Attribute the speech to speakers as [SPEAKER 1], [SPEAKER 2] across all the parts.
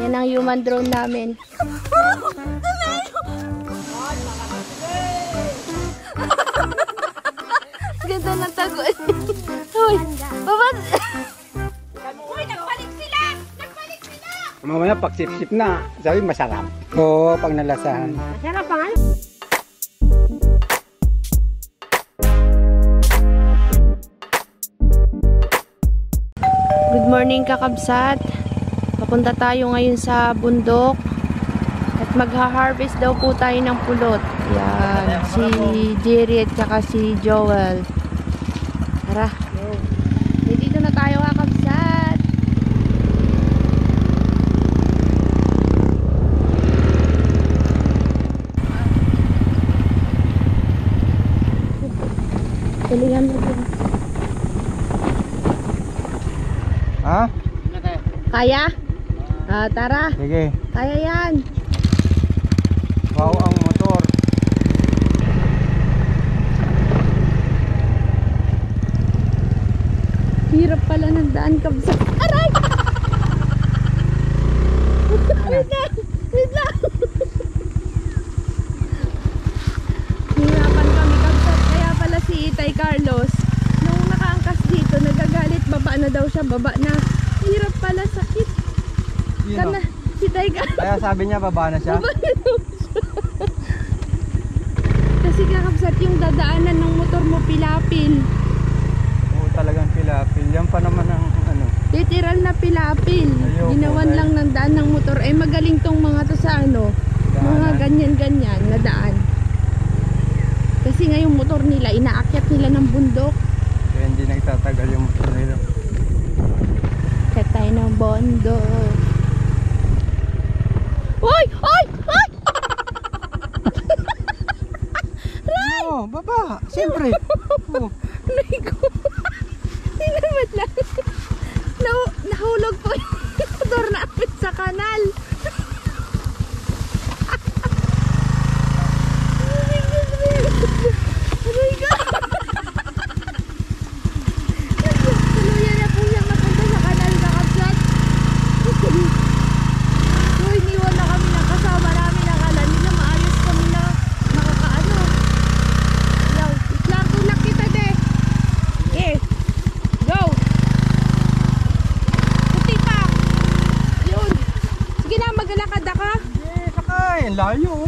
[SPEAKER 1] Yan ang human drone namin. Ganda ng tago. Uy, baba. Uy, nagpalit sila! Nagpalit sila!
[SPEAKER 2] Mamaya pag sip-sip na, sabi masarap. Oo, pag nalasahan.
[SPEAKER 1] Masarap pa nga. Good morning kakabsat. Papunta tayo ngayon sa bundok. At magha-harvest daw po tayo ng pulot. Yan, si Jerry at saka si Joel. Tara. Dito na tayo kakabsat. Tulihan mo din.
[SPEAKER 2] Ha?
[SPEAKER 1] Kaya? Tara.
[SPEAKER 2] Sige.
[SPEAKER 1] Kaya yan.
[SPEAKER 2] Wow ang motor.
[SPEAKER 1] Hirap pala ng daan kabsat. Aray! Wait lang! Wait lang! Hirapan kami kabsat. Kaya pala si Itay Carlos, nung nakaangkas dito, nagagalit. Baba na daw siya. Baba na. Hirap pala. Sakit. Kana, si Itay Carlos.
[SPEAKER 2] Kaya sabi niya baba na siya.
[SPEAKER 1] Baba na daw siya. Kasi kakabsat yung dadaanan ng motor mo pilapil.
[SPEAKER 2] Talagang pilapil. Yan pa naman ang ano.
[SPEAKER 1] Literal na pilapil.
[SPEAKER 2] Ayoko,
[SPEAKER 1] Ginawan lang ng daan ng motor. Eh magaling tong mga to sa ano. Mga ganyan-ganyan na daan. Kasi nga yung motor nila, inaakyat nila ng bundok.
[SPEAKER 2] Kaya hindi nagtatagal yung motor nila.
[SPEAKER 1] Akyat tayo ng bundok. Uy! Uy! Uy!
[SPEAKER 2] Oo, baba. Siyempre. Oo.
[SPEAKER 1] Naigo. Tinamad lang. Nahulog po yung motor namin sa kanal. Aray ka. Tuluyan na po siyang napunta sa kanal na kapsat. So, iniwan na kami ng kasama namin. Akala nila maayos kami na nakakaano. Yaw, islang tulak kita de. Okay, go. Puti pa. Yun. Sige na, maglalakad ka.
[SPEAKER 2] Eh, sakay. Layo.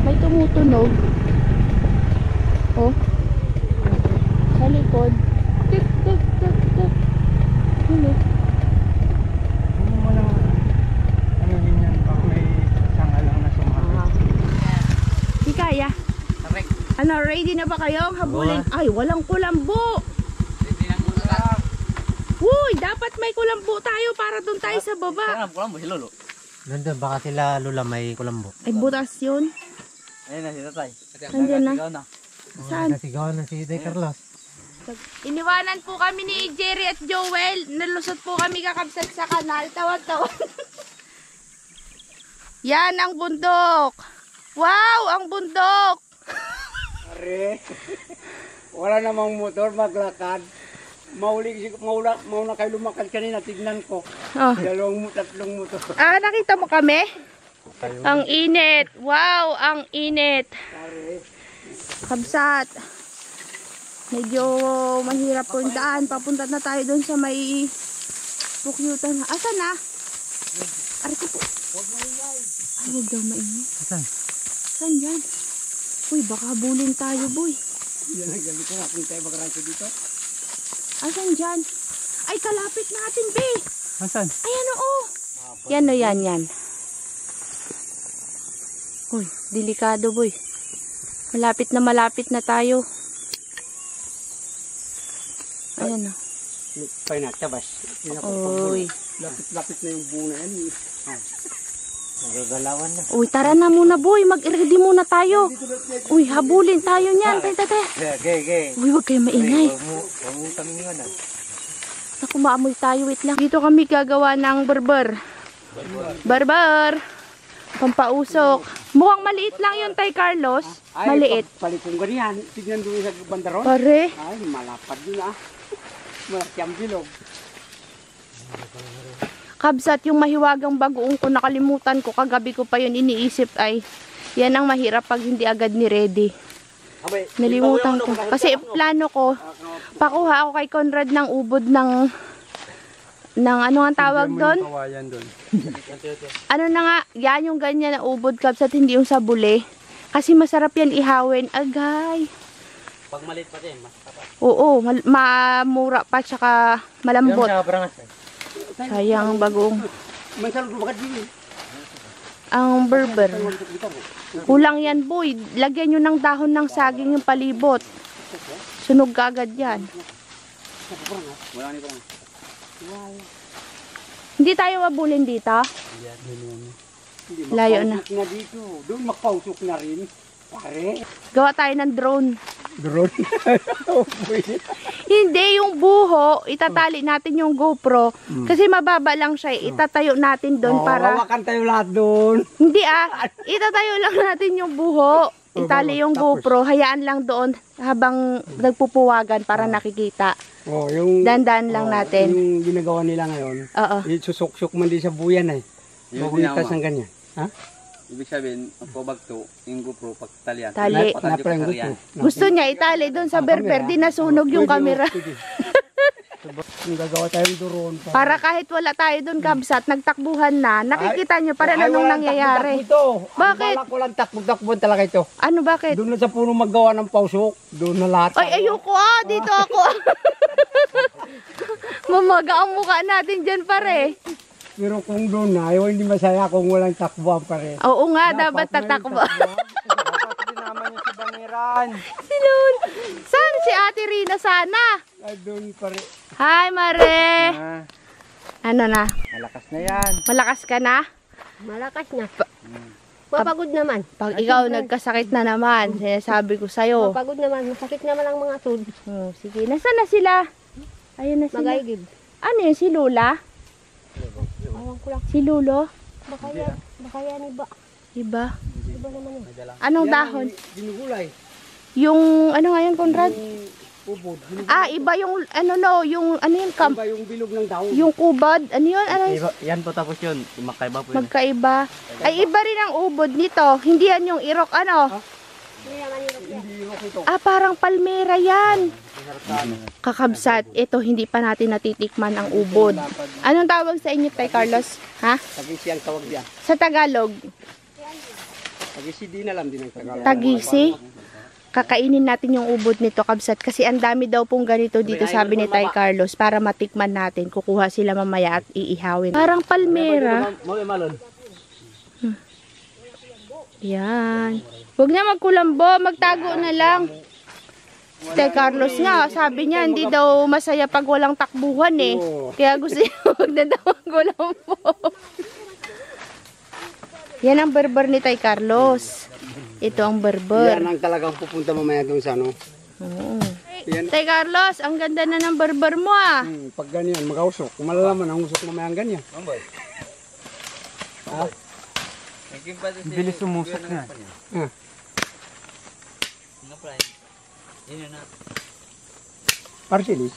[SPEAKER 1] May tumutunog. Oh. Sa likod. Tik, tik, tik, tik. Ano?
[SPEAKER 2] Hindi mo lang ano din yan. Baka may sanga lang na sumabit.
[SPEAKER 1] Di kaya. Ano, ready na ba kayo? Habulin. Ay, walang kulambo. Uy, dapat may kulambo tayo para doon tayo sa baba.
[SPEAKER 3] Kulambo si Lolo.
[SPEAKER 4] Nandun, baka sila Lula may kulambo.
[SPEAKER 1] Ay, butas yun.
[SPEAKER 3] Ayun na si Tatay.
[SPEAKER 1] Nandyan na. Saan?
[SPEAKER 4] Nasigawan na si Day Carlos.
[SPEAKER 1] Iniwanan po kami ni Jerry at Joel. Nalusot po kami kakabsat sa kanal. Tawag-tawag. Yan ang bundok. Wow, ang bundok.
[SPEAKER 2] Are, wala namang motor maglakad. Mauna kayo lumakad kanina, tignan ko.
[SPEAKER 1] Oh.
[SPEAKER 2] Tatlong motor.
[SPEAKER 1] Nakita mo kami? Ang init. Wow, ang init. Kabsat. Medyo mahirap po yung daan. Papunta na tayo doon sa may pukyutan. Asan na? Arito po. Ay, huwag daw maingay.
[SPEAKER 4] Saan?
[SPEAKER 1] Saan yan? Uy, baka bulin tayo, boy.
[SPEAKER 2] Yan ang gabi ko, kung tayo mag-rancho dito.
[SPEAKER 1] Asan dyan? Ay, kalapit natin, be.
[SPEAKER 2] Asan?
[SPEAKER 1] Ayan, oo. Yan o, yan. Uy, delikado, boy. Malapit na tayo. Ayan o.
[SPEAKER 2] Pay na, tabas.
[SPEAKER 1] Uy.
[SPEAKER 2] Lapit na yung bunga yan.
[SPEAKER 4] Nagagalawan na.
[SPEAKER 1] Uy, tara na muna, boy. Mag-ready muna tayo. Uy, habulin tayo niyan.
[SPEAKER 4] Gay.
[SPEAKER 1] Uy, huwag kayo maingay.
[SPEAKER 4] Huwag mo kami niwanan.
[SPEAKER 1] Naku, maamoy tayo. Wait lang. Dito kami gagawa ng barbar. Pampausok. Mukhang maliit lang yun, Tay Carlos. Maliit.
[SPEAKER 2] Palit kong ganyan. Tignan doon sa bandaron.
[SPEAKER 1] Pare.
[SPEAKER 2] Ay, malapad yun ah. Malaki ang bilog.
[SPEAKER 1] Kabsat, yung mahiwagang bagoong ko, nakalimutan ko. Kagabi ko pa yun iniisip ay, yan ang mahirap pag hindi agad ni-ready. Nalimutan ko. Kasi plano ko, pakuha ako kay Conrad ng ubod ng ano ang tawag doon?
[SPEAKER 2] Kawayan doon.
[SPEAKER 1] Ano na nga, yan yung ganyan na ubod, Kabsat, hindi yung sa buli. Kasi masarap yan ihawin. Agay.
[SPEAKER 4] Pag malit pa din, mas tapat.
[SPEAKER 1] Oo, mamura pa, tsaka malambot. Sayang ang bagong. Ang berber. Kulang yan, boy. Lagyan nyo ng dahon ng saging yung palibot. Sunog ka agad yan. Hindi tayo mabulin dito. Layo na.
[SPEAKER 2] Na dito. Doon makausok na rin. Pare.
[SPEAKER 1] Gawa tayo ng drone.
[SPEAKER 2] Drone.
[SPEAKER 1] Hindi, yung buho, itatali natin yung GoPro. Kasi mababa lang siya. Itatayo natin doon para...
[SPEAKER 2] Hawakan tayo lahat doon.
[SPEAKER 1] Hindi itatayo lang natin yung buho. Itali yung GoPro. Hayaan lang doon habang nagpupuwagan para nakikita.
[SPEAKER 2] Oh, yung...
[SPEAKER 1] Dandan lang natin.
[SPEAKER 2] Yung ginagawa nila ngayon.
[SPEAKER 1] Oo.
[SPEAKER 2] Isusok-sok man din sa buyan eh.
[SPEAKER 3] Yung
[SPEAKER 2] Magulitas ng ganyan. Ha?
[SPEAKER 3] Ibig sabihin, ang pabagto, yung GoPro, pagtalian.
[SPEAKER 1] Tali.
[SPEAKER 2] Naplang gusto.
[SPEAKER 1] Gusto niya itali doon sa berber. Di nasunog yung camera.
[SPEAKER 2] Yung gagawa tayong drone.
[SPEAKER 1] Para kahit wala tayo doon, Kabsat, nagtakbuhan na, nakikita nyo pa rin anong nangyayari. Bakit?
[SPEAKER 2] Balak ko lang takbo-takbo talaga ito.
[SPEAKER 1] Ano, bakit?
[SPEAKER 2] Doon na sa puno maggawa ng pausok. Doon na lahat.
[SPEAKER 1] Ay, ayoko dito ako. Mamaga ang mukha natin dyan, pare.
[SPEAKER 2] Pero kung doon na, ayaw hindi masaya kung walang takbuhan pare.
[SPEAKER 1] Oo nga, dapat tatakbo.
[SPEAKER 2] Dapat din naman yung si Baniran.
[SPEAKER 1] Silun. Saan si Ate Rina sana?
[SPEAKER 2] Ay, doon pare.
[SPEAKER 1] Hi, Mare. Ano na?
[SPEAKER 2] Malakas na yan.
[SPEAKER 1] Malakas ka na?
[SPEAKER 5] Malakas na. Mapagod naman.
[SPEAKER 1] Pag ikaw nagkasakit na naman, sinasabi ko sa'yo.
[SPEAKER 5] Mapagod naman. Masakit naman ang mga tud.
[SPEAKER 1] Oh, sige, nasaan na sila? Ayun na sila.
[SPEAKER 5] Magaygib.
[SPEAKER 1] Ano yun, si Lula?
[SPEAKER 5] Awan ko lang.
[SPEAKER 1] Si Lulo?
[SPEAKER 5] Baka yan iba.
[SPEAKER 1] Iba?
[SPEAKER 5] Iba naman yun.
[SPEAKER 1] Anong dahon?
[SPEAKER 2] Ginugulay.
[SPEAKER 1] Yung, ano nga yan, Conrad?
[SPEAKER 2] Ubod.
[SPEAKER 1] Iba yung, yung, ano yun,
[SPEAKER 2] Iba yung bilog ng daon.
[SPEAKER 1] yung kubad, ano yun, ano yun?
[SPEAKER 4] Yan po tapos yun. Magkaiba po yun.
[SPEAKER 1] Magkaiba. Ay, iba rin ang ubod nito. Hindi yan yung irok, ano?
[SPEAKER 5] Hindi naman yun.
[SPEAKER 1] Parang palmera yan. Kakabsat, ito hindi pa natin natitikman ang ubod. Anong tawag sa inyo, Tay Carlos? Ha?
[SPEAKER 2] Tagisi ang tawag diyan.
[SPEAKER 1] Sa Tagalog,
[SPEAKER 2] Tagisi din alam din ang Tagalog.
[SPEAKER 1] tagisi. Kakainin natin yung ubod nito, Kabsat, kasi ang dami daw pong ganito dito, sabi ni Tay Carlos, para matikman natin. Kukuha sila mamaya at iihawin. Parang palmera. Yan. Huwag na magkulambo, magtago na lang. Tay Carlos nga, sabi niya, hindi daw masaya pag walang takbuhan eh. Kaya gusto niya huwag na daw magkulambo. Yan ang berber ni Tay Carlos. Ito ang berber.
[SPEAKER 2] Yan ang talagang pupunta mamaya doon sa ano.
[SPEAKER 1] Oo.
[SPEAKER 2] Yan.
[SPEAKER 1] Tay Carlos, ang ganda na ng berber mo ah.
[SPEAKER 2] Pag ganyan, mag-ausok. Kung malalaman, ang usok mamaya ang ganyan. Ha?
[SPEAKER 3] Bilis sumusok na.
[SPEAKER 2] Parsilis.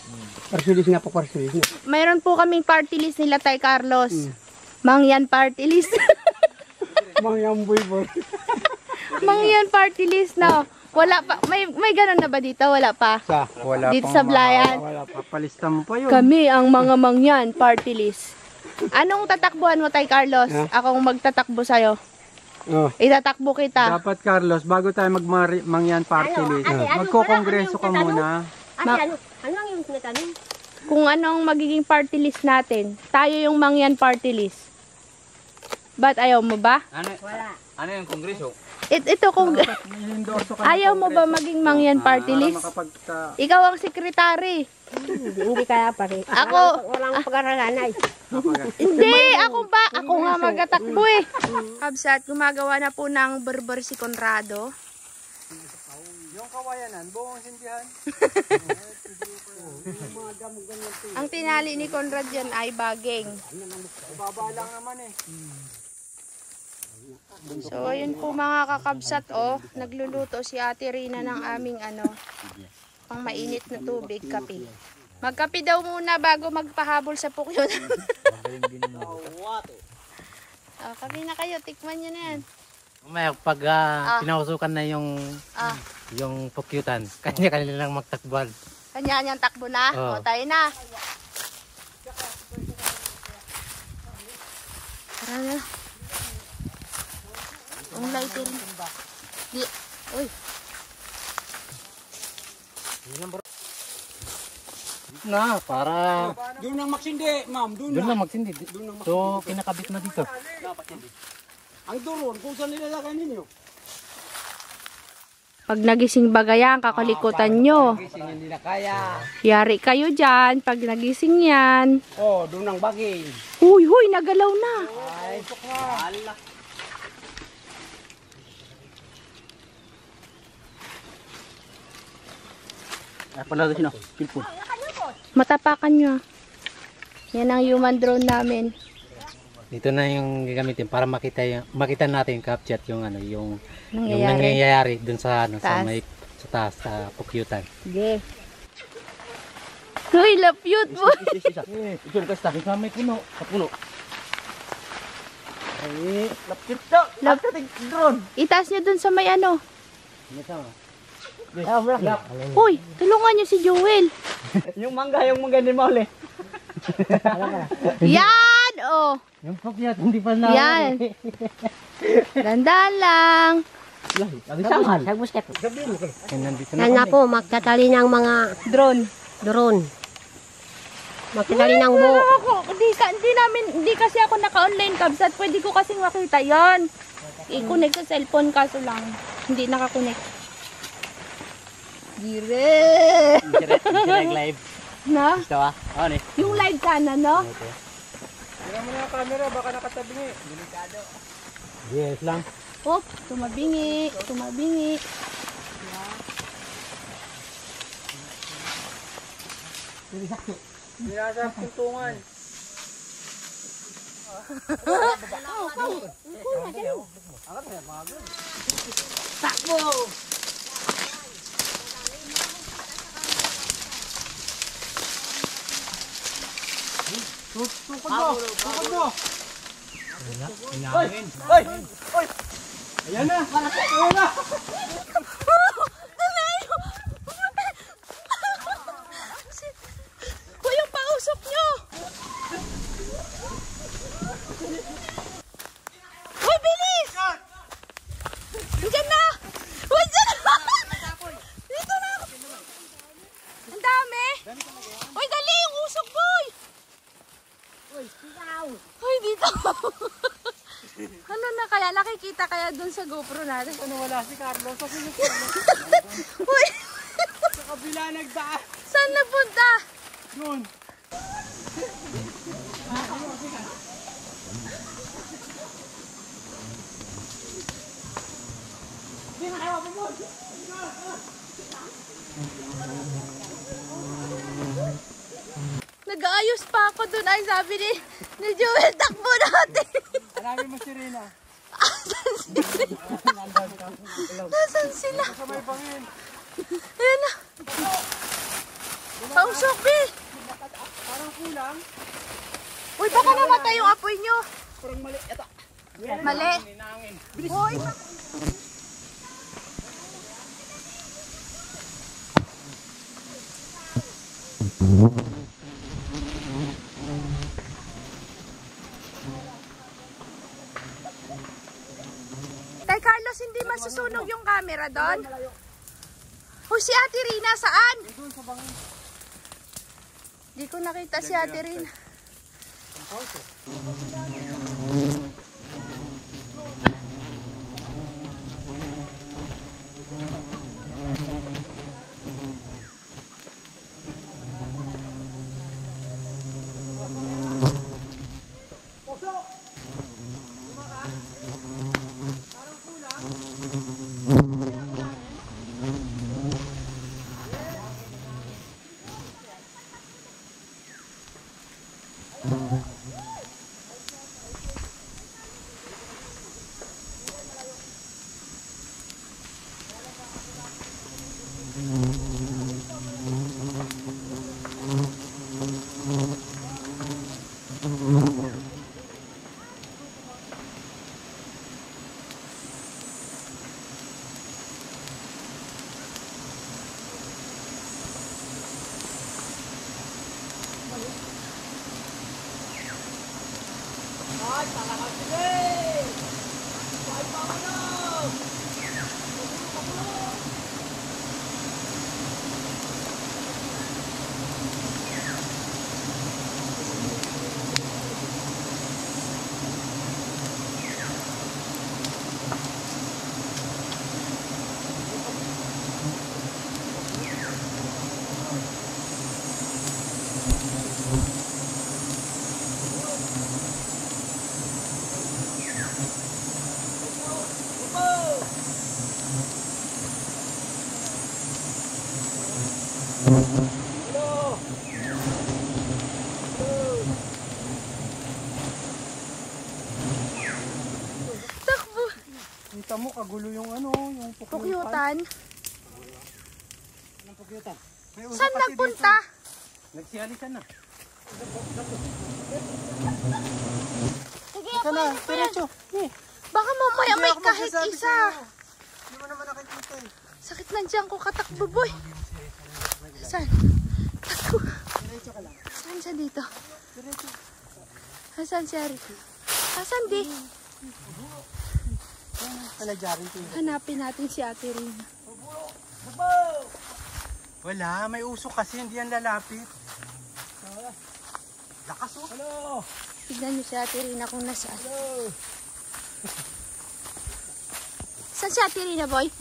[SPEAKER 2] Parsilis na po, parsilis na.
[SPEAKER 1] Mayroon po kaming party list nila Tay Carlos. Mangyan party list.
[SPEAKER 2] Mga boy.
[SPEAKER 1] Mangyan party list na. Wala pa. May ganun na ba dito? Wala pa.
[SPEAKER 2] Wala
[SPEAKER 1] Dito sa Blayan.
[SPEAKER 2] Wala pa. Palista mo pa yun.
[SPEAKER 1] Kami ang mga mangyan party list. Anong tatakbuhan mo, Tay Carlos?
[SPEAKER 2] Ha?
[SPEAKER 1] Akong magtatakbo sa'yo.
[SPEAKER 2] Oh.
[SPEAKER 1] Itatakbo kita.
[SPEAKER 2] Dapat Carlos, bago tayo magmangyan party list, magkokongreso ka muna.
[SPEAKER 5] Ano ang yung tinatanong?
[SPEAKER 1] Kung anong magiging party list natin. Tayo yung mangyan party list. Ba't ayaw mo ba?
[SPEAKER 3] Ano yung kongreso?
[SPEAKER 1] Ito kung... Ayaw mo ba maging mangyan party list? Ikaw ang sekretary.
[SPEAKER 5] Hindi kaya pare.
[SPEAKER 1] Ako...
[SPEAKER 5] Walang pag-aralan ay.
[SPEAKER 1] Hindi! Ako ba? Ako nga magatakbo eh. Kabsat, gumagawa na po ng berber si Conrado.
[SPEAKER 2] Yung kawayanan, buong sindihan.
[SPEAKER 1] Ang tinali ni Conrad yan ay baging.
[SPEAKER 2] Baba lang naman eh.
[SPEAKER 1] So, ayun po mga kakabsat, oh. Nagluluto si Ate Rina ng aming pang mainit na tubig, kape. Magkape daw muna bago magpahabol sa pukyot. Oh, kape na kayo, tikman nyo na yan.
[SPEAKER 2] Mamaya pag pinausukan na yung pukyutan, kanya-kanya lang magtakbuhan.
[SPEAKER 1] Kanya-kanyang takbo na.
[SPEAKER 2] Oo.
[SPEAKER 1] O, tayo na. Tara na. Ang lighter. Di. Uy.
[SPEAKER 2] Na, para
[SPEAKER 3] Doon ang magsindi, ma'am.
[SPEAKER 2] doon lang magsindi. So, kinakabit na dito.
[SPEAKER 3] Ang duron, kung saan nilalagay ninyo?
[SPEAKER 1] Pag nagising bagaya, ang kakalikutan nyo.
[SPEAKER 3] Gising hindi na kaya.
[SPEAKER 1] Yari kayo dyan pag nagising yan.
[SPEAKER 3] Oh, doon ang bagay.
[SPEAKER 1] Huy, huy, nagalaw na.
[SPEAKER 3] Ay, ala.
[SPEAKER 4] Pala sino? Cellphone.
[SPEAKER 1] Matapakan nyo. Yan ang human drone namin.
[SPEAKER 2] Dito na yung gagamitin para makita natin capture yung yung
[SPEAKER 1] Nangyayari.
[SPEAKER 2] nangyayari dun sa sa
[SPEAKER 1] Taas.
[SPEAKER 2] may sa taas sa pukyutan.
[SPEAKER 1] Sige. Uy, lapyot mo.
[SPEAKER 4] Ito kasi tayo sa may puno. Sa puno.
[SPEAKER 3] Ay, lapit to. Drone.
[SPEAKER 1] Itaas nyo dun sa may ano.
[SPEAKER 3] Ah, wala.
[SPEAKER 1] Uy, tulungan nyo si Joel.
[SPEAKER 3] Yung mangga ni Mauli.
[SPEAKER 1] Yan! Oh.
[SPEAKER 2] Yung pukyut hindi pa na.
[SPEAKER 1] Yan. Dandaan lang.
[SPEAKER 3] Sangal.
[SPEAKER 2] Nandito na
[SPEAKER 5] Yan nga
[SPEAKER 2] kami.
[SPEAKER 5] po, magtatali ng mga
[SPEAKER 1] Drone.
[SPEAKER 5] drone. Magtatali ng buo.
[SPEAKER 1] Ako, hindi kasi ako naka-online kabsat. Pwede ko kasing makita yon. I-connect sa cellphone kaso lang. Hindi nakakonect. Gire!
[SPEAKER 4] Direct live.
[SPEAKER 1] Na?
[SPEAKER 4] Gusto ba? Ano eh?
[SPEAKER 1] Yung live sana, no?
[SPEAKER 2] Tira mo na yung camera, baka nakatabingi. Delikado. Yes lang.
[SPEAKER 1] Hop, tumabingi. Tumabingi.
[SPEAKER 2] Binasa tuntungan.
[SPEAKER 1] Takbo!
[SPEAKER 2] Tukod mo! Tukod mo!
[SPEAKER 3] Hoy! Hoy!
[SPEAKER 2] Ayan na!
[SPEAKER 3] Ayan na!
[SPEAKER 1] Uy, yung pausok nyo! Uy, bilis! Diyan na! Uy, diyan na! Dito na! Ang dami! Uy, dali yung usok, boy! Uy, dito! Ano na kaya? Nakikita kaya dun sa GoPro natin?
[SPEAKER 2] Ano wala si Carlos? Kasi
[SPEAKER 1] Uy!
[SPEAKER 2] sa kabila nagdaan.
[SPEAKER 1] Saan nagpunta?
[SPEAKER 2] Yun.
[SPEAKER 1] Nag-aayos pa ako dun. Ay, sabi ni Joel, takbo natin.
[SPEAKER 2] Hanapin mo si Rina.
[SPEAKER 1] Nasaan sila?
[SPEAKER 2] Sa may bangin.
[SPEAKER 1] Ayan na. Pausok, Bi.
[SPEAKER 2] Parang kulang.
[SPEAKER 1] Uy, baka namatay yung apoy nyo.
[SPEAKER 2] Parang mali. Ito.
[SPEAKER 1] Mali.
[SPEAKER 2] Ninangin.
[SPEAKER 1] Uy, Tay Carlos, hindi masusunog yung camera doon? O si Ate Rina, saan? Di ko nakita si Ate Rina.
[SPEAKER 2] Kita mo, kagulo yung ano, yung
[SPEAKER 1] Pukyutan.
[SPEAKER 2] Anong pukyutan? May usok
[SPEAKER 1] Saan
[SPEAKER 2] kasi
[SPEAKER 1] nagpunta?
[SPEAKER 4] Nagsialisan na.
[SPEAKER 1] Sige,
[SPEAKER 2] dito. Ika na, diretso.
[SPEAKER 1] baka mamaya
[SPEAKER 2] Hindi
[SPEAKER 1] may
[SPEAKER 2] ako
[SPEAKER 1] kahit
[SPEAKER 2] magsasabi
[SPEAKER 1] isa.
[SPEAKER 2] sa'yo. Hindi mo naman nakikita eh.
[SPEAKER 1] Sakit ng tiyan ko, katakbo boy. Saan? Takbo.
[SPEAKER 2] Diretso ka lang.
[SPEAKER 1] Saan siya dito?
[SPEAKER 2] Diretso.
[SPEAKER 1] Asan siya rito? Asan di?
[SPEAKER 2] Talagyarin ko yun.
[SPEAKER 1] Hanapin natin si Ate Rina.
[SPEAKER 2] Wala, may usok kasi hindi yan lalapit. Lakas oh. Hello.
[SPEAKER 1] Tignan niyo si Ate Rina kung nasaan. Saan si Ate Rina, boy?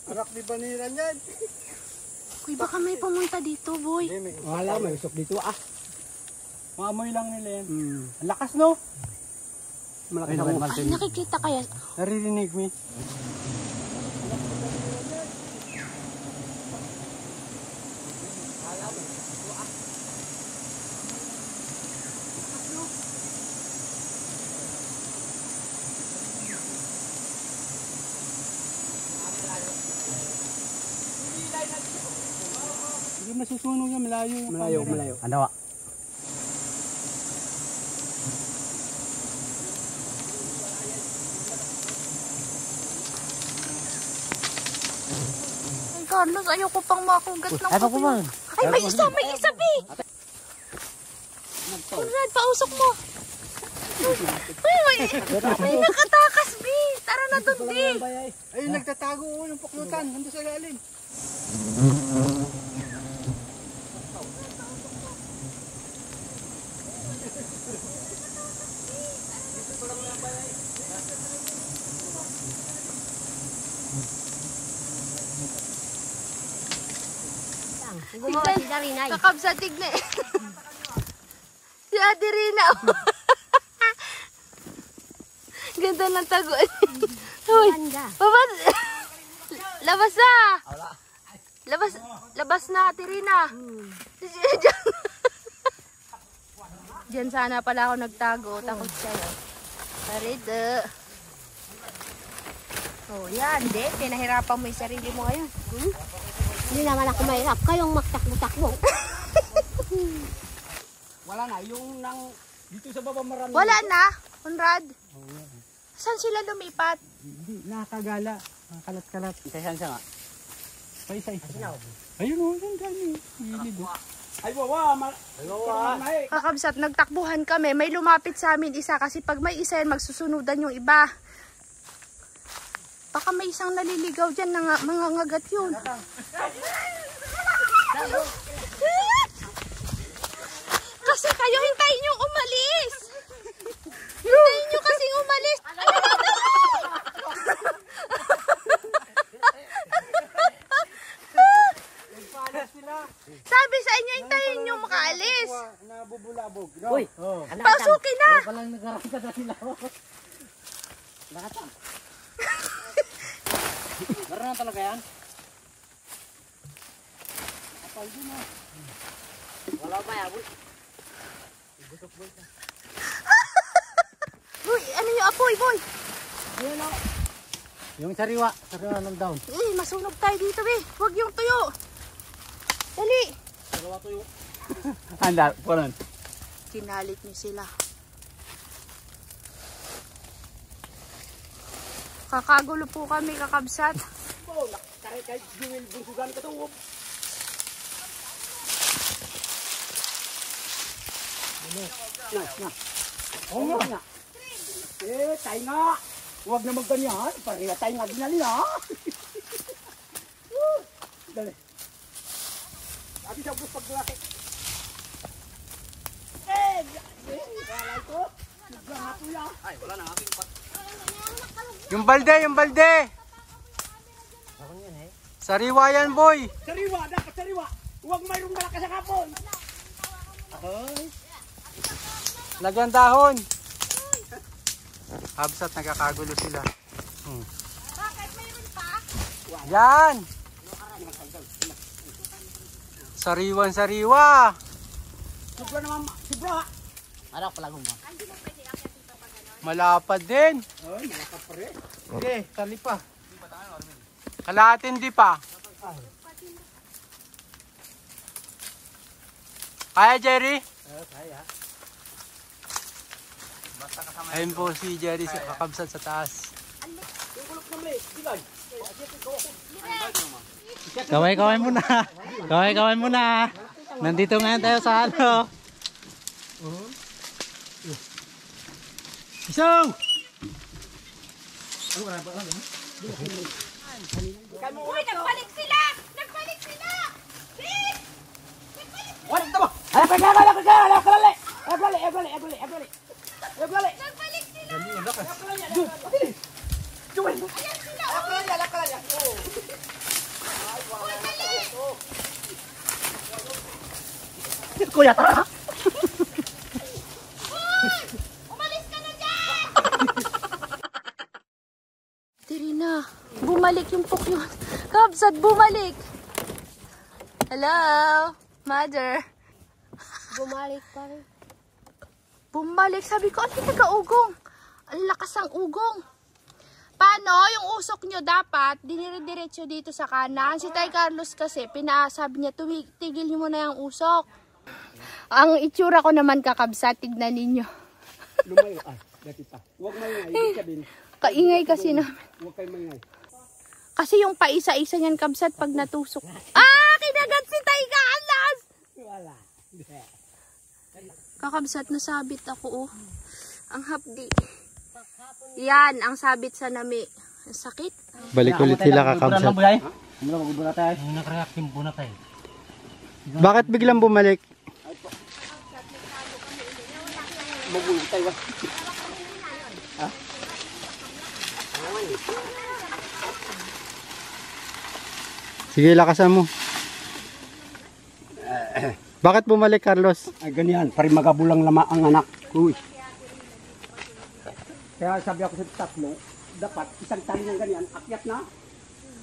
[SPEAKER 2] Arak ni baniran yan.
[SPEAKER 1] Uy, baka may pumunta dito, boy.
[SPEAKER 2] Wala, may usok dito ah. Maamoy lang nila yan. Ang lakas no? Malaki na kumain.
[SPEAKER 1] Ay, nakikita kaya?
[SPEAKER 2] Naririnig mo. Hindi masusunog yan, malayo. Malayo.
[SPEAKER 4] Ano?
[SPEAKER 1] Ay, Carlos, ayoko pang makugat ng
[SPEAKER 4] Ano ko
[SPEAKER 1] pupi.
[SPEAKER 4] man?
[SPEAKER 1] Ay, may isa, Bi! Conrad, pausok mo. Uy, may nakatakas, Bi! Tara na dun, Bi!
[SPEAKER 2] Ay, nagtatago oh, yung puklutan. Nandun sa lalim.
[SPEAKER 5] Gumawa si Darinay.
[SPEAKER 1] Kakabsa, tignan. Si Ate Rina. Ganda ng taguan. Uy,
[SPEAKER 5] Ganda.
[SPEAKER 1] babas. Labas na. Labas na, Ate Rina. Diyan sana pala ako nagtago. Takot sa'yo. Parito. Oh, yan. Hindi. Pinahirapan mo yung sarili mo ngayon.
[SPEAKER 5] Hindi naman ako mahirap. Kayong magtakbo-takbo.
[SPEAKER 4] Wala na, yung nang dito sa baba marami.
[SPEAKER 1] Wala na, Conrad. Saan sila lumipat?
[SPEAKER 2] Hindi, nakakagala. Nakalat-kalat.
[SPEAKER 4] Isa-isa nga.
[SPEAKER 2] Isa-isa. Ayun oh, yung dami. Gilid oh.
[SPEAKER 4] Ay, wawa.
[SPEAKER 1] Kakabsat, nagtakbuhan kami. May lumapit sa amin isa kasi pag may isa yan, magsusunudan yung iba. Baka may isang naliligaw dyan na mga ngagat yun. Kasi kayo, hintayin nyo umalis. Hintayin nyo kasing umalis. Sabi sa inyo, hintayin nyo makaalis.
[SPEAKER 2] Nabubulabog.
[SPEAKER 4] Uy,
[SPEAKER 1] Pasukin na.
[SPEAKER 4] palang nagkarakita na sila. Nakatan. Meron na talaga yan?
[SPEAKER 2] Kapal din ah.
[SPEAKER 4] Wala ba yan?
[SPEAKER 1] Uy, ano yung apoy, boy?
[SPEAKER 2] Ayun oh. Yung sariwa ng down.
[SPEAKER 1] Masunog tayo dito, Huwag yung tuyo. Dali.
[SPEAKER 4] Anda, punan.
[SPEAKER 1] Kinalit niyo sila. Kakagulo po kami, kakabsat.
[SPEAKER 4] Kahit Jewel, busugan ka to. Oo nga. Eh, tayo nga. Huwag na magganyan. Pareha tayo nga ginali ha. Dali. Sabi sa bus paglaki. Wala ito. Naglang ako yan. Ay, wala na aking pat.
[SPEAKER 2] Yung balde! Sariwa yan, boy!
[SPEAKER 4] Sariwa, dapat sariwa. Huwag mayroong malakas sa kapon.
[SPEAKER 2] Lagyan dahon! Habsat, nagkakagulo sila.
[SPEAKER 5] Bakit mayroon pa?
[SPEAKER 2] Yan! Sariwa!
[SPEAKER 4] Sobra naman, sobra.
[SPEAKER 5] Ano pala mo?
[SPEAKER 2] Malapad din.
[SPEAKER 4] Ay, malapad pa rin.
[SPEAKER 2] Sige, tali pa. Kalahatin di pa. Kaya, Jerry?
[SPEAKER 4] Kaya.
[SPEAKER 2] Ayun po si Jerry sa kakabsat sa taas.
[SPEAKER 4] Yung kulok na mali, dilan.
[SPEAKER 6] Kaway-kaway muna. Kaway-kaway muna. Nandito ngayon tayo sa ano.
[SPEAKER 2] Isang!
[SPEAKER 5] Uy, nagbalik sila! Nagbalik sila! Please!
[SPEAKER 4] Wala ito ba? Ay, pagkakala. Eblali.
[SPEAKER 5] Nagbalik sila!
[SPEAKER 4] Juwel.
[SPEAKER 5] Ayan sila!
[SPEAKER 4] Kuya, tara.
[SPEAKER 5] Umalis ka na dyan!
[SPEAKER 1] Tirina, bumalik yung Pokemon. Kabsat, bumalik! Hello, mother.
[SPEAKER 5] Bumalik pa rin.
[SPEAKER 1] Bumalik. Sabi ko, ang taga-ugong. Ang lakas ng ugong. Paano? Yung usok nyo dapat, dinire-diretso dito sa kanan. Si Tay Carlos kasi, sabi niya, tigil nyo muna yung usok. Ang itsura ko naman kakabsat, tignan ninyo.
[SPEAKER 4] Lumayo. Ay, dati pa. Huwag maingay. Ibig sabihin,
[SPEAKER 1] Kaingay kasi namin.
[SPEAKER 4] huwag kayo maingay.
[SPEAKER 1] Kasi yung paisa-isa niyan kabsat pag natusok. Ah! Kinagat si Tay Carlos!
[SPEAKER 4] Wala.
[SPEAKER 1] Kakabsat, nasabit ako, oh. Ang hapdi. Yan, ang sabit sa nami. Ang sakit.
[SPEAKER 6] Balik ulit sila kakabsat.
[SPEAKER 4] Nakareact yung bunat tayo.
[SPEAKER 2] Bakit biglang bumalik?
[SPEAKER 4] Magulo tayo.
[SPEAKER 2] Sige, lakasan mo. Bakit bumalik, Carlos?
[SPEAKER 4] Ay, ganyan. Pari magabulang lama ang anak. Uy. Kaya sabi ako sa tatlo, dapat isang tali ng ganyan, akyat na.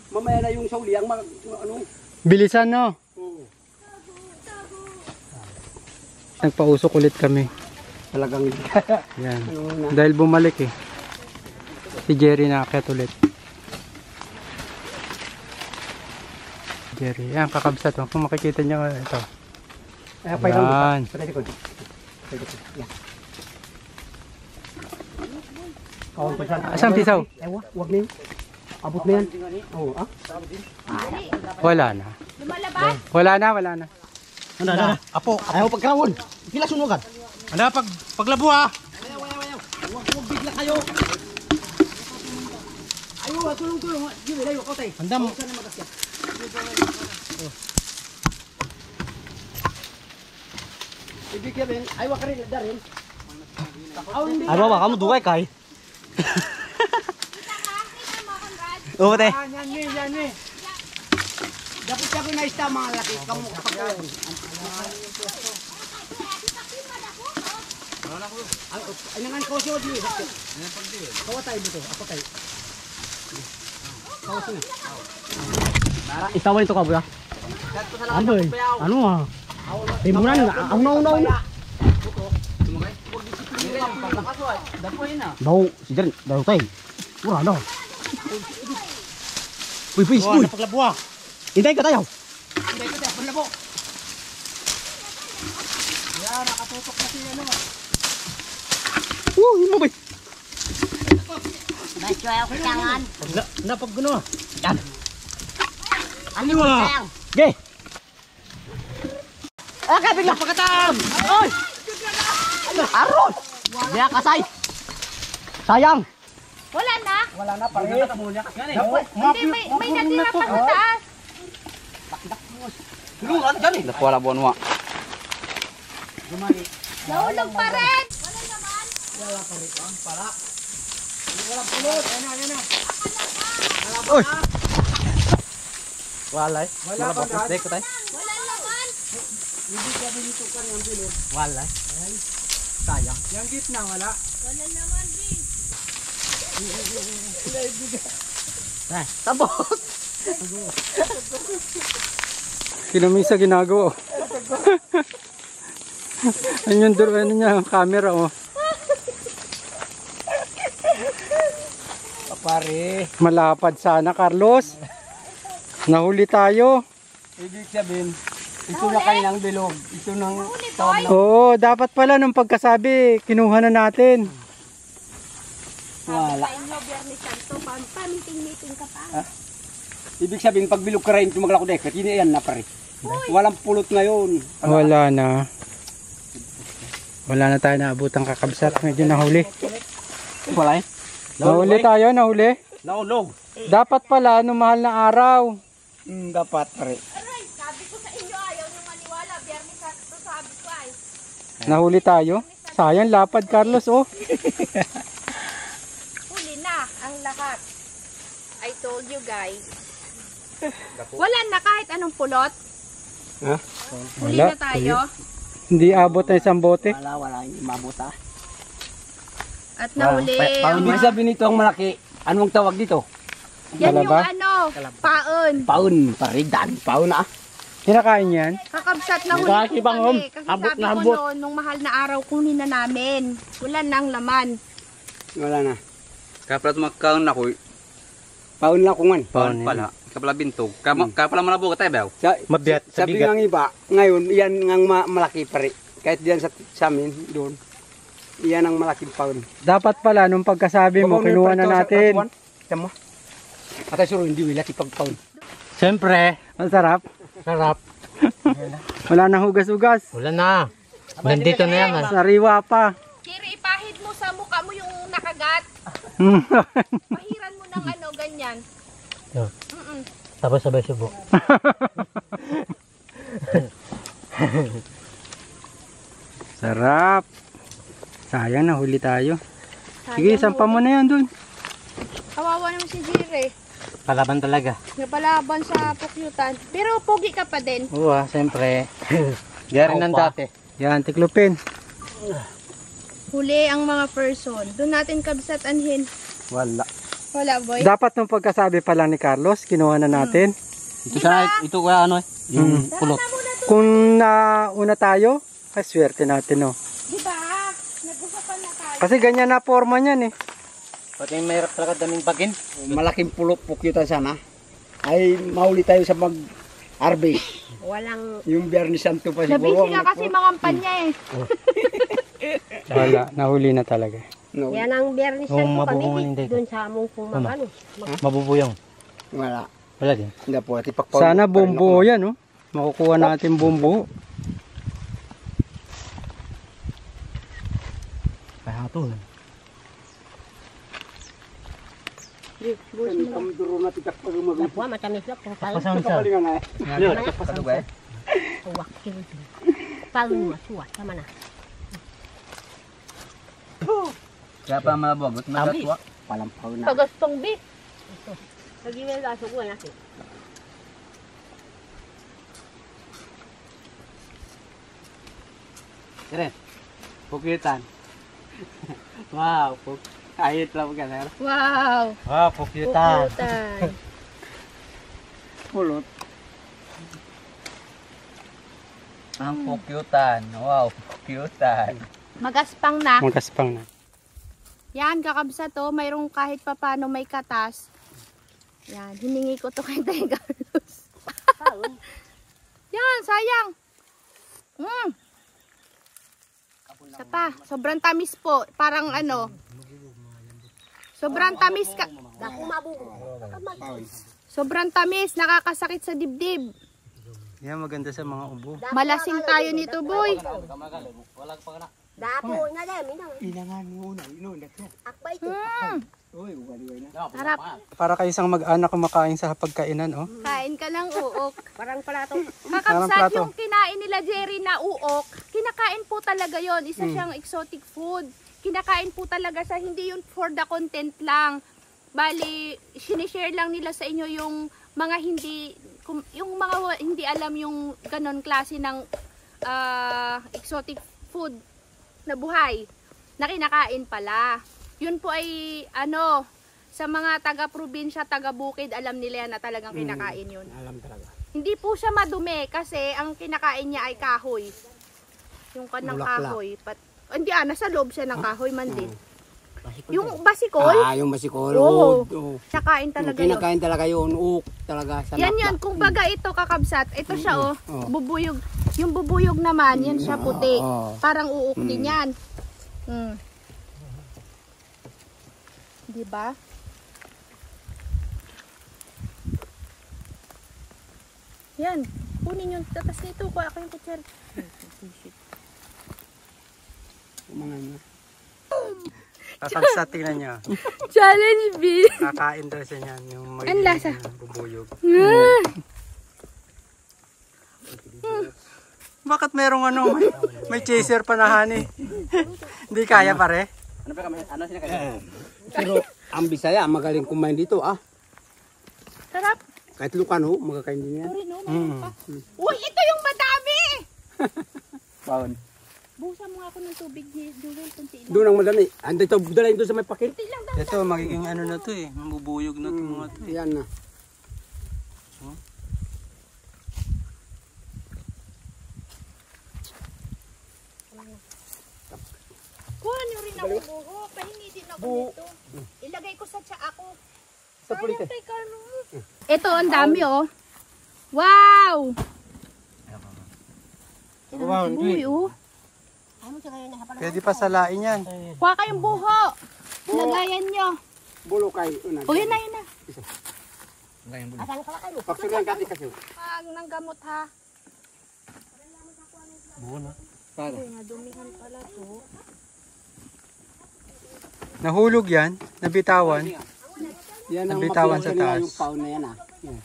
[SPEAKER 4] Mamaya na yung sauli, ang ano.
[SPEAKER 2] Bilisan, no?
[SPEAKER 4] Oo.
[SPEAKER 2] Nagpausok ulit kami.
[SPEAKER 4] Talagang
[SPEAKER 2] Yan. Dahil bumalik eh. Si Jerry nakakyat ulit. Jerry. Yan, kakabsat. Oh. Kung makikita nyo ito.
[SPEAKER 4] Ay,
[SPEAKER 2] Yan.
[SPEAKER 4] Patikod. Yan. Oh,
[SPEAKER 2] Asang pisaw?
[SPEAKER 4] Ewa, wag na yun. Abot na yan. Oo, ah?
[SPEAKER 2] Wala na.
[SPEAKER 5] Lumalabas?
[SPEAKER 2] Wala na.
[SPEAKER 6] Ano, ano? Apo.
[SPEAKER 4] Ayaw pagkawon. Pila sunugan.
[SPEAKER 6] Ano, paglabo ha.
[SPEAKER 4] Huwag bigla kayo. Ayaw, tulong. Gili, layo, kotay.
[SPEAKER 6] Andam.
[SPEAKER 4] Ibigyan rin. Ayaw ka rin, darin.
[SPEAKER 6] Ano ba, kamu dugay kay? Oo, te.
[SPEAKER 4] Yan ni. Dapat siya ko na-ista mga laki. Kamu kapag-ayon. Ay nangan ko siya di. Kawatay dito, ako tay. Kawas na.
[SPEAKER 6] Itawan ito ka, buya. Ano eh? Ano ah? Timunan, una. Daw, si Jern, daw tay. Wala na. Uy.
[SPEAKER 2] Paglabo ah.
[SPEAKER 6] Hintay ka tayo.
[SPEAKER 4] Yan, nakatutok na si ano.
[SPEAKER 6] Himo ba?
[SPEAKER 5] Medyo ayaw kitangan.
[SPEAKER 6] Napag gano ah. Yan.
[SPEAKER 5] Ano mo sayang?
[SPEAKER 6] Ge. Ah, kabigla pagkatam. Oy. Aros! Diya kasay! Sayang!
[SPEAKER 5] Wala na.
[SPEAKER 4] Wala na pare.
[SPEAKER 5] Hindi, may natira pa sa taas.
[SPEAKER 3] Wala buwan wa.
[SPEAKER 5] Nahulog pa rin.
[SPEAKER 6] Uy! Walay.
[SPEAKER 4] Wala pa dad.
[SPEAKER 6] Dek ko tayo.
[SPEAKER 5] Wala naman.
[SPEAKER 6] Walay. Sayang.
[SPEAKER 2] Yung gitna wala.
[SPEAKER 5] Wala naman, Bin.
[SPEAKER 6] Tabot!
[SPEAKER 2] Kinamisa ginagawa. Ayun yung ano niya, camera oh.
[SPEAKER 4] Pare.
[SPEAKER 2] Malapad sana Carlos. Nahuli tayo.
[SPEAKER 4] Ibig sabihin, ito na kanilang bilog. Ito nang tawag na.
[SPEAKER 2] Oo, dapat pala nung pagkasabi, kinuha na natin.
[SPEAKER 4] Wala.
[SPEAKER 5] Sa inyo, Biyernes Santo, pa-meeting-meeting ka pa.
[SPEAKER 4] Ibig sabihin, pag bilog ka rin, tumagal ako dek. Hindi yan na pare. Walang pulot ngayon.
[SPEAKER 2] Wala na. Wala na tayo naabutang kakabsat. Medyo nahuli.
[SPEAKER 6] Walay.
[SPEAKER 2] Nahuli tayo, nahuli.
[SPEAKER 6] Naulog.
[SPEAKER 2] Dapat pala nung mahal na araw.
[SPEAKER 4] Dapat pare.
[SPEAKER 5] Aray, sabi ko sa inyo, ayaw nyo maniwala. Biyernes Santo, sabi ko ay.
[SPEAKER 2] Nahuli tayo. Sayang, lapad Carlos oh.
[SPEAKER 5] Huli na ang lahat. I told you guys. Wala na kahit anong pulot.
[SPEAKER 2] Ha?
[SPEAKER 5] Huli
[SPEAKER 2] Wala.
[SPEAKER 5] na tayo.
[SPEAKER 2] Hindi abot na isang bote.
[SPEAKER 4] Wala. Hindi mabuta.
[SPEAKER 5] At nahuli.
[SPEAKER 4] Ibig sabihin nito ang malaki. Anong tawag dito?
[SPEAKER 5] Yan yung
[SPEAKER 2] Kalaba?
[SPEAKER 5] ano, paon.
[SPEAKER 4] Paun. Pare, dan. Paun ah.
[SPEAKER 2] Kinakain yan.
[SPEAKER 5] Kakabsat na huli
[SPEAKER 6] Kaki
[SPEAKER 5] po
[SPEAKER 6] bang,
[SPEAKER 5] kami. Kasi
[SPEAKER 6] abot
[SPEAKER 5] sabi
[SPEAKER 6] na
[SPEAKER 5] ko
[SPEAKER 6] abot.
[SPEAKER 5] noon, nung mahal na araw, kunin na namin. Wala nang laman.
[SPEAKER 4] Wala na.
[SPEAKER 3] Kapala tumakaon na ko.
[SPEAKER 4] Paun lang kungan.
[SPEAKER 3] Paon pala. Kapala bintog. Kapala malabo ka tayo ba?
[SPEAKER 6] Mabigat sa
[SPEAKER 4] Sabi
[SPEAKER 6] bigat.
[SPEAKER 4] ng iba, ngayon, yan ang malaki pare. Kahit diyan sa amin, doon. Yan ang malaking paun.
[SPEAKER 2] Dapat pala nung pagkasabi mo, kinuha na natin.
[SPEAKER 4] Tama. At sure, hindi wala tipag paun.
[SPEAKER 6] Siyempre.
[SPEAKER 2] Masarap.
[SPEAKER 6] Sarap.
[SPEAKER 2] Wala na hugas-hugas.
[SPEAKER 6] Wala na. Nandito na yan.
[SPEAKER 2] Sariwa pa.
[SPEAKER 5] Kiri, ipahid mo sa mukha mo yung nakagat. Pahiran mo ng ano, ganyan.
[SPEAKER 6] Tapos sabay subo.
[SPEAKER 2] Sarap. Sayang, nahuli tayo. Sige, sampa mo na yan dun.
[SPEAKER 5] Kawawa naman si Jire.
[SPEAKER 6] Palaban talaga.
[SPEAKER 5] Napalaban sa pukyutan. Pero pogi ka pa din.
[SPEAKER 6] Oo siyempre. Gari ng dati.
[SPEAKER 2] Yan, tiklupin.
[SPEAKER 5] Huli ang mga person. Doon natin kabsat anhin.
[SPEAKER 4] Wala.
[SPEAKER 5] Wala, boy.
[SPEAKER 2] Dapat nung pagkasabi pala ni Carlos, kinuha na natin.
[SPEAKER 6] Ito sana, ito kaya ano yung pulot.
[SPEAKER 2] Kung nauna tayo, ay swerte natin oh.
[SPEAKER 5] Diba? Nag-usapan na tayo.
[SPEAKER 2] Kasi ganyan na forma niyan eh.
[SPEAKER 6] Pati yung mahirap talaga daming pagin.
[SPEAKER 4] Malaking pulot pukyutan sana. Ay, mauli tayo sa mag-harvest.
[SPEAKER 5] Walang...
[SPEAKER 4] Yung Biyernes Santo pa siguro.
[SPEAKER 5] Nabisi ka kasi mga niya eh.
[SPEAKER 2] Wala, nahuli na talaga.
[SPEAKER 4] No,
[SPEAKER 5] Yan ang Biyernes
[SPEAKER 6] Oo,
[SPEAKER 5] Santo
[SPEAKER 6] mabubungan
[SPEAKER 5] kami.
[SPEAKER 6] dito.
[SPEAKER 5] Doon sa among kung ano.
[SPEAKER 6] Mabubuyong.
[SPEAKER 4] wala.
[SPEAKER 6] Wala din.
[SPEAKER 4] Hindi po, tipag paun.
[SPEAKER 2] Sana bumbuo yan oh. Makukuha natin bumbuo.
[SPEAKER 6] Kaya ito.
[SPEAKER 4] Kamduro na tikak pa rumagay.
[SPEAKER 5] Napuha, matamis lang.
[SPEAKER 6] Pasang sa.
[SPEAKER 4] Kapalingan na eh.
[SPEAKER 5] Uwak, kilo. Palun mo, suwa. Tama na.
[SPEAKER 3] Kaya pa malabo. Matatwa.
[SPEAKER 4] Palampaw na.
[SPEAKER 5] Pagastong bit. Ito. Nag-email ka, suwa natin.
[SPEAKER 4] Keren. Pukyutan. Wow, ayit lang ka sir.
[SPEAKER 5] Wow!
[SPEAKER 6] Ah, pukyutan.
[SPEAKER 5] Puputan.
[SPEAKER 4] Pulot.
[SPEAKER 3] Ang pukyutan. Wow, pukyutan.
[SPEAKER 5] Magaspang na.
[SPEAKER 2] Magkaspang na.
[SPEAKER 5] Yan, kakabsa to. Mayroong kahit papano may katas. Yan, hiningi ko to kay Tay Carlos. Yan, sayang. Isa pa, sobrang tamis po. Parang ano. Sobrang tamis ka. Sobrang tamis, nakakasakit sa dibdib.
[SPEAKER 2] Yan, maganda sa mga ubo.
[SPEAKER 5] Malasing tayo nito, boy.
[SPEAKER 7] Dapo nga dahil, minang.
[SPEAKER 2] Ilangan mo una, inuundak siya.
[SPEAKER 7] Akba ito.
[SPEAKER 2] Uy, ugali na.
[SPEAKER 5] Sarap.
[SPEAKER 2] Para kayo isang mag-anak kumakain sa pagkainan, oh.
[SPEAKER 5] Kain ka ng uok.
[SPEAKER 7] Parang plato.
[SPEAKER 5] Kakabsat
[SPEAKER 2] plato.
[SPEAKER 5] yung kinain nila Jerry na uok, kinakain po talaga yon. Isa siyang exotic food. Kinakain po talaga sa hindi yun for the content lang. Bali, sinishare lang nila sa inyo yung mga hindi alam yung ganon klase ng exotic food na buhay na kinakain pala. Yun po ay sa mga taga-probinsya, taga-bukid, alam nila yan na talagang kinakain yun.
[SPEAKER 2] Alam talaga.
[SPEAKER 5] Hindi po siya madumi kasi ang kinakain niya ay kahoy. Yung kanang
[SPEAKER 2] Bulaklak.
[SPEAKER 5] kahoy. Hindi nasa loob siya ng kahoy man din. Yung basikol,
[SPEAKER 4] Yung masikol.
[SPEAKER 5] Oo.
[SPEAKER 4] Oo.
[SPEAKER 5] siya kain talaga yun.
[SPEAKER 4] Kinakain talaga yun. Uuk talaga. Sa
[SPEAKER 5] Yan
[SPEAKER 4] laplak.
[SPEAKER 5] yan, kung baga ito kakabsat, ito siya
[SPEAKER 4] Oo.
[SPEAKER 5] bubuyog. Yung bubuyog naman, yan siya puti.
[SPEAKER 4] Oo.
[SPEAKER 5] Parang uuk din yan. Diba? Yan, kunin yung tatas nito, kuha ako yung kutsara.
[SPEAKER 4] Mga ano.
[SPEAKER 2] Kakabsat, tingnan niyo.
[SPEAKER 5] Challenge B!
[SPEAKER 2] Kakain daw siya niyan. Yung
[SPEAKER 5] Ang lasa.
[SPEAKER 2] bubuyog. Bakit merong may chaser pa na honey? Hindi kaya pare?
[SPEAKER 3] Ano sila kayo?
[SPEAKER 4] Pero ang Bisaya, magaling kumain dito ah.
[SPEAKER 5] Sarap.
[SPEAKER 4] Kahit Lucano, magkakain din yan.
[SPEAKER 5] Sorry, no? Mayroon pa. Uy, ito yung madami!
[SPEAKER 3] Baon.
[SPEAKER 5] Buhusan mo nga ako ng tubig, Jewel, kunti lang.
[SPEAKER 4] Doon ang madami. Ando ito, dalayin doon sa may pakit.
[SPEAKER 5] Kunti lang daw.
[SPEAKER 2] Ito, magiging na to eh. Mabubuyog na to mga to eh.
[SPEAKER 4] Yan na.
[SPEAKER 5] Kuha niyo rin ako buho. Pahingi din ako nito. Ilagay ko sa tsa ako.
[SPEAKER 4] Sa pulite.
[SPEAKER 5] Ito, ang dami oh. Wow!
[SPEAKER 2] Wow,
[SPEAKER 5] Uy, oh.
[SPEAKER 2] Pwede pa salain yan.
[SPEAKER 5] Kuha kayong buho. Lagayan nyo.
[SPEAKER 4] Bulokay.
[SPEAKER 5] O, yun na, yun na.
[SPEAKER 4] Pagsulang kati kasi.
[SPEAKER 5] Pag ng gamot ha.
[SPEAKER 4] Para.
[SPEAKER 5] Nadumihan pala to.
[SPEAKER 2] Nahulog yan, nabitawan.
[SPEAKER 4] Yan ang
[SPEAKER 2] Nabitawan sa
[SPEAKER 4] mapilan
[SPEAKER 2] taas.
[SPEAKER 4] yung pound na yan ah. Yan.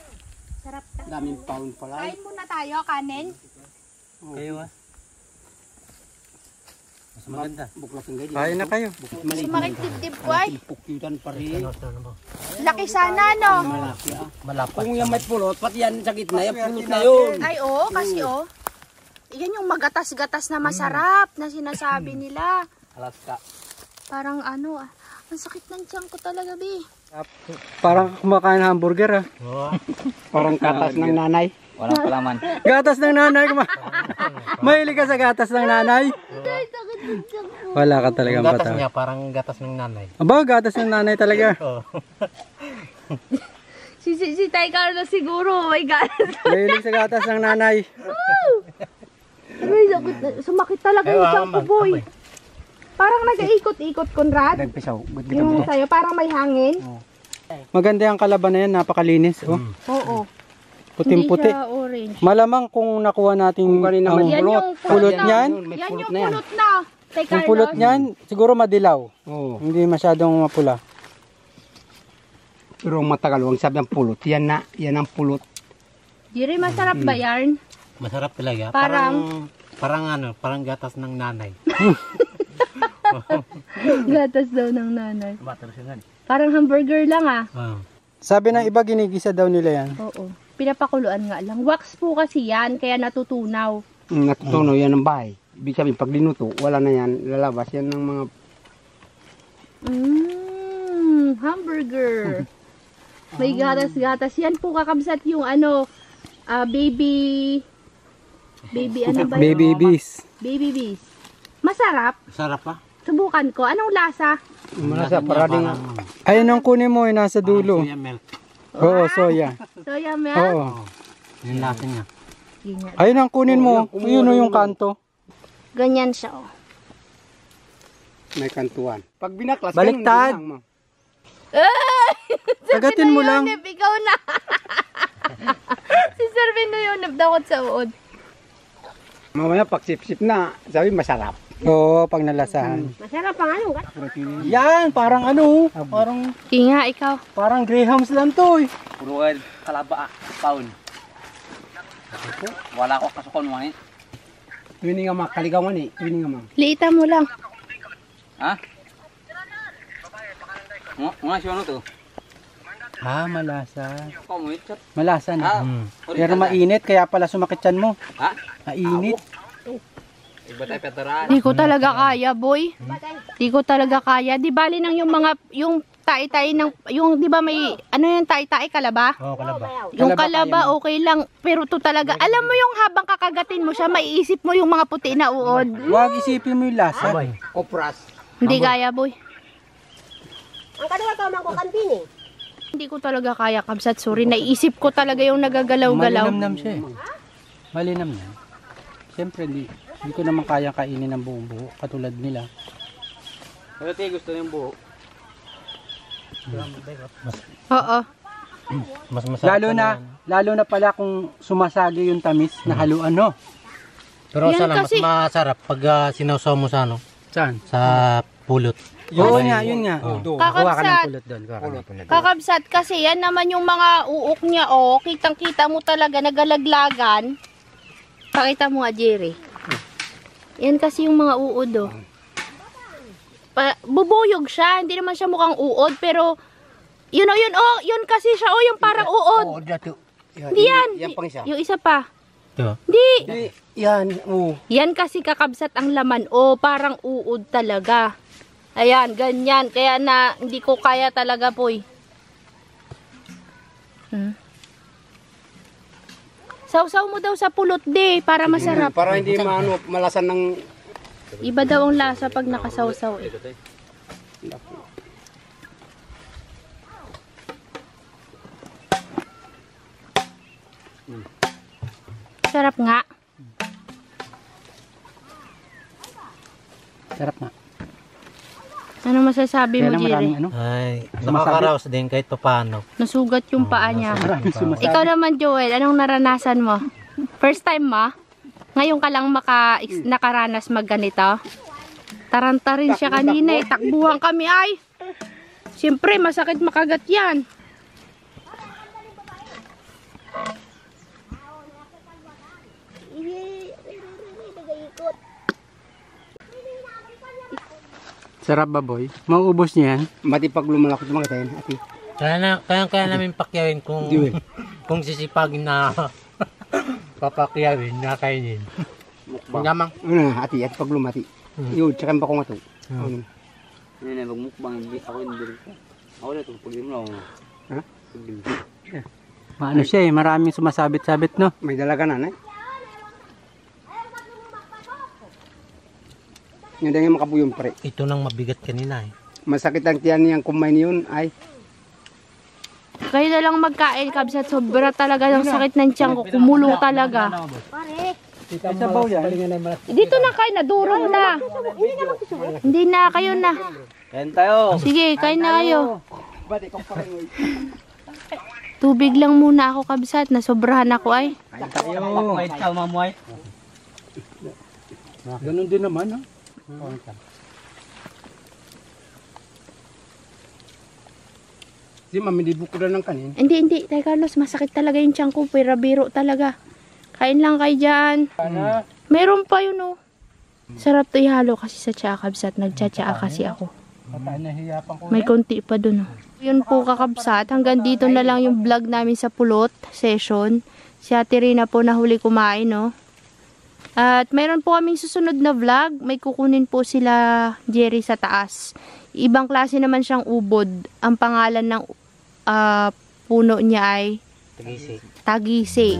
[SPEAKER 5] Sarap.
[SPEAKER 4] Daming pound pala.
[SPEAKER 5] Kain muna tayo, kanin.
[SPEAKER 2] Kayo ah.
[SPEAKER 4] Mas maganda. Buklas ng ganyan.
[SPEAKER 2] Kain na kayo.
[SPEAKER 5] Sumakit dibdib ko ay.
[SPEAKER 4] Pukyutan pa rin.
[SPEAKER 5] Laki sana, no?
[SPEAKER 4] Malaki ah. Kung yung may pulot, pati yan sa gitna, yung pulot na yun.
[SPEAKER 5] Ay, oo, kasi oh. Yan yung magatas-gatas na masarap na sinasabi nila.
[SPEAKER 3] Alaska.
[SPEAKER 5] Parang ang sakit ng tiyan ko talaga, Bi.
[SPEAKER 2] Parang kumakain ng hamburger ah.
[SPEAKER 4] Parang katas ng nanay.
[SPEAKER 3] Walang palaman.
[SPEAKER 2] Gatas ng nanay. Mahilig ka sa gatas ng nanay? Wala ka talagang
[SPEAKER 6] Gatas
[SPEAKER 2] pata.
[SPEAKER 6] niya parang gatas ng nanay.
[SPEAKER 2] Aba, gatas ng nanay talaga.
[SPEAKER 5] Si Tay Carlos siguro, may ganas.
[SPEAKER 2] Mahilig sa gatas ng nanay.
[SPEAKER 5] Ay, sumakit talaga yung tiyan ko, boy. Parang nag-iikot-ikot, Conrad.
[SPEAKER 4] Nagpisaw.
[SPEAKER 5] Yung sa'yo, parang may hangin.
[SPEAKER 2] Maganda yung kalaban na yan, napakalinis. Oh.
[SPEAKER 5] Oo.
[SPEAKER 2] Puting-puti.
[SPEAKER 5] Hindi siya orange.
[SPEAKER 2] Malamang kung nakuha natin ang
[SPEAKER 5] Yan yung
[SPEAKER 2] pulot
[SPEAKER 5] na.
[SPEAKER 2] niyan.
[SPEAKER 5] Yan yung pulot na. Tay
[SPEAKER 2] Yung pulot
[SPEAKER 5] Carlos.
[SPEAKER 2] niyan, siguro madilaw.
[SPEAKER 4] Oo.
[SPEAKER 2] Hindi masyadong mapula.
[SPEAKER 4] Pero matagal, huwag sabi ang pulot. Yan na, yan ang pulot.
[SPEAKER 5] Jiri, masarap ba yarn?
[SPEAKER 6] Masarap talaga.
[SPEAKER 5] Parang-
[SPEAKER 6] Parang gatas ng nanay.
[SPEAKER 5] Gatas daw ng nanay. Parang hamburger lang ah.
[SPEAKER 2] Sabi ng iba, ginigisa daw nila yan.
[SPEAKER 5] Oo. Pinapakuluan nga lang. Wax po kasi yan, kaya natutunaw.
[SPEAKER 4] Natutunaw yan ng bahay. Ibig sabihin, pag linuto, wala na yan. Lalabas yan ng mga...
[SPEAKER 5] Hamburger. May gatas-gatas. Yan po kakabsat yung baby ano ba yun?
[SPEAKER 2] Baby bees.
[SPEAKER 5] Baby bees. Masarap.
[SPEAKER 6] Sarap pa.
[SPEAKER 5] Subukan ko. Anong lasa?
[SPEAKER 4] Manasa, para din...
[SPEAKER 2] Ayun ang kunin mo, yung nasa dulo.
[SPEAKER 6] Soya milk.
[SPEAKER 2] Oo, soya.
[SPEAKER 5] Soya milk?
[SPEAKER 2] Oo.
[SPEAKER 6] Yung lasa niya.
[SPEAKER 5] Ganyan.
[SPEAKER 2] Ayun ang kunin mo. Yun yung kanto.
[SPEAKER 5] Ganyan siya oh.
[SPEAKER 4] May kantuan. Pag binaklas,
[SPEAKER 2] Baliktad.
[SPEAKER 4] ganun lang, ma'am.
[SPEAKER 2] Tagatin mo lang.
[SPEAKER 5] Yunip, ikaw na. Si Sir Vino Yunip, dakot sa uod.
[SPEAKER 4] Mamaya, pag sip-sip na, sabi masarap.
[SPEAKER 2] Oo, pag nalasahan.
[SPEAKER 7] Masarap ang ano, kat?
[SPEAKER 2] Yan, parang ano,
[SPEAKER 1] Kinga, ikaw.
[SPEAKER 2] parang greyhounds lang to eh.
[SPEAKER 3] Puro kalaba, paun. Wala ko kasukon mo eh.
[SPEAKER 4] Tuwing nga kaligawan eh. Tuwing nga
[SPEAKER 1] Liita mo lang.
[SPEAKER 3] Ha? Mga siya ano to?
[SPEAKER 2] Ah, malasa.
[SPEAKER 3] Kamu chat.
[SPEAKER 2] Malasa na.
[SPEAKER 3] Ah,
[SPEAKER 2] Pero mainit, kaya pala sumakit yan mo.
[SPEAKER 3] Ha?
[SPEAKER 2] Mainit.
[SPEAKER 3] Iba tayo peteran.
[SPEAKER 1] Di ko talaga kaya, boy. Di ko talaga kaya. Di bali nang yung mga, yung tai-tai ng, yung di ba may, ano yung tai-tai, kalaba?
[SPEAKER 2] Oo, kalaba.
[SPEAKER 1] Yung
[SPEAKER 2] Kalaba,
[SPEAKER 1] kalaba, okay lang. Pero to talaga, alam mo yung habang kakagatin mo siya, maiisip mo yung mga puti na uod.
[SPEAKER 2] Huwag isipin mo yung lasa.
[SPEAKER 4] Opras.
[SPEAKER 1] Hindi kaya, boy.
[SPEAKER 7] Ang kadua ka mang kukantin eh.
[SPEAKER 1] Hindi ko talaga kaya, Kabsat. Sorry, naiisip ko talaga yung nagagalaw-galaw.
[SPEAKER 2] Malinamnam siya eh. Malinamnam. Siyempre, hindi ko naman kaya kainin ng buong buo katulad nila.
[SPEAKER 3] Pero tayo gusto yung buo.
[SPEAKER 1] Oo.
[SPEAKER 6] Mas masarap.
[SPEAKER 2] Lalo na pala kung sumasagi yung tamis na haluan, no?
[SPEAKER 6] Pero
[SPEAKER 1] Yan
[SPEAKER 6] sana
[SPEAKER 1] kasi-
[SPEAKER 6] mas masarap pag sinawsaw mo sa ano,
[SPEAKER 2] Saan?
[SPEAKER 6] sa pulot.
[SPEAKER 2] Yun nga, yun nga.
[SPEAKER 3] Oo.
[SPEAKER 2] Kuha ka ng
[SPEAKER 1] Kakabsat.
[SPEAKER 2] pulot doon. Kuha ka ng pulot.
[SPEAKER 1] Kakabsat kasi yan naman yung mga uok niya, oh. Kitang-kita mo talaga nagalaglagan. Pakita mo nga, Jerry. Yan kasi yung mga uod, oh. Bubuyog siya, hindi naman siya mukhang uod, pero yun, oh, yun, oh, yun kasi siya, oh, yung parang uod. Hindi yan.
[SPEAKER 4] Yan pang isa.
[SPEAKER 1] Yung isa pa.
[SPEAKER 6] Diba?
[SPEAKER 1] Hindi.
[SPEAKER 2] Yan, oo.
[SPEAKER 1] Yan kasi kakabsat ang laman, oh, parang uod talaga. Ayan, ganyan. Kaya na, hindi ko kaya talaga, boy. Sausaw mo daw sa pulot, de, para masarap.
[SPEAKER 4] Para hindi malasan ng
[SPEAKER 1] Iba daw ang lasa pag nakasawsaw, eh. Sarap nga.
[SPEAKER 2] Sarap na.
[SPEAKER 1] Ano masasabi
[SPEAKER 2] Kaya
[SPEAKER 1] mo,
[SPEAKER 2] lang
[SPEAKER 1] Jerry?
[SPEAKER 2] maraming ano.
[SPEAKER 6] Ay, nakakaraos din kahit paano.
[SPEAKER 1] Nasugat yung paa niya.
[SPEAKER 2] Maraming sumasabi.
[SPEAKER 1] Ikaw naman, Joel, anong naranasan mo? First time mo? Ngayon ka lang nakaranas magganito? Taranta rin siya kanina, eh. Takbuhan kami, ay. Siyempre, masakit makagat yan.
[SPEAKER 7] Ikot.
[SPEAKER 2] Sarap ba, boy? Mauubos niya yan.
[SPEAKER 4] mati pag lumalakot mga tayo. Ati.
[SPEAKER 6] Kaya namin pakyawin kung sisipagin na papakyawin na kainin.
[SPEAKER 4] Gamang. Ano, ati pag lumati. Yun, tsaka ba ko nga to.
[SPEAKER 3] Hindi na magmukbang. Ako hindi rin. Ako na ito. Pag mo lang.
[SPEAKER 4] Ha?
[SPEAKER 2] Ano siya eh, maraming sumasabit-sabit, no?
[SPEAKER 4] May dalaga na, eh. Yun din yung makabuyong pre.
[SPEAKER 6] Ito nang mabigat kanina eh.
[SPEAKER 4] Masakit ang tiyan niyang kumain yun ay.
[SPEAKER 1] Kayo na lang magkain, Kabsat. Sobra talaga ng sakit ng tiyan ko. Kumulong talaga.
[SPEAKER 7] Pare.
[SPEAKER 2] Sabaw yan.
[SPEAKER 1] Dito na kayo, nadurog na. Hindi na, kayo na.
[SPEAKER 3] Kain tayo.
[SPEAKER 1] Sige, kain na kayo. Tubig lang muna ako, Kabsat. Nasobrahan ako, ay.
[SPEAKER 3] Wait ka, mamuay.
[SPEAKER 4] Ganun din naman, ha? Di mamilibo ko na ng kanin.
[SPEAKER 1] Hindi. Tay Carlos, masakit talaga yung tiyan ko. Pero biro talaga. Kain lang kayo dyan. Meron pa yun, oh. Sarap to ihalo kasi sa tsaa, Kabsat. Nagtsaa kasi ako. May konti pa dun, oh. Yun po, kakabsat. Hanggang dito na lang yung vlog namin sa pulot session. Si Ate Rina po nahuli kumain, no? At meron po kaming susunod na vlog. May kukunin po sila Jerry sa taas. Ibang klase naman siyang ubod. Ang pangalan ng puno niya ay
[SPEAKER 6] Tagisi.
[SPEAKER 1] Tagisi.